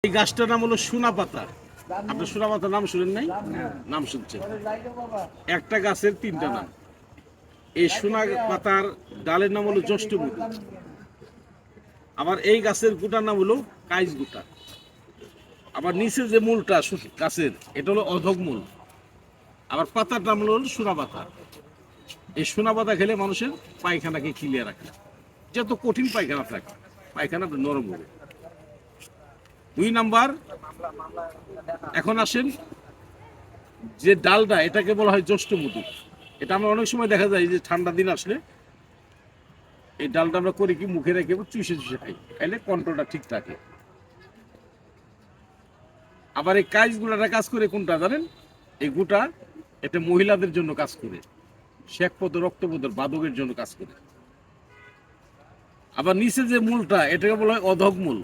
এই গাছটার নাম হলো সোনা পাতা। আপনার সোনা পাতার নাম শুনেন নাই? নাম শুনছেন। একটা গাছের তিনটা নাম। এই সোনা পাতার ডালের নাম হলো জ্যৈষ্ঠমধু। আবার এই গাছের গুটার নাম হলো কাইজ গুটা। আবার নিচে যে মূলটা গাছের এটা হলো অধক মূল। আবার পাতার নাম হলো সোনা পাতা। এই সোনা পাতা খেলে মানুষের পায়খানাকে ক্লিয়ার রাখে। যত কঠিন পায়খানা থাকে পায়খানা নরম হবে। 2 নাম্বার, এখন আসেন যে ডালটা এটাকে বলা হয় জ্যৈষ্ঠমধু। এটা আমরা অনেক সময় দেখা যায় যে ঠান্ডা দিন আসলে এই ডালটা আমরা করি কি মুখে রেখে চুষে চুষে খাই, খাইলে কন্ট্রোলটা ঠিক থাকে। আবার এই কাজ গুলাটা কাজ করে কোনটা জানেন? এই গুটা এটা মহিলাদের জন্য কাজ করে, শেকপদ রক্তপদের বাদকের জন্য কাজ করে। আবার নিচে যে মূলটা এটাকে বলা হয় অধক মূল।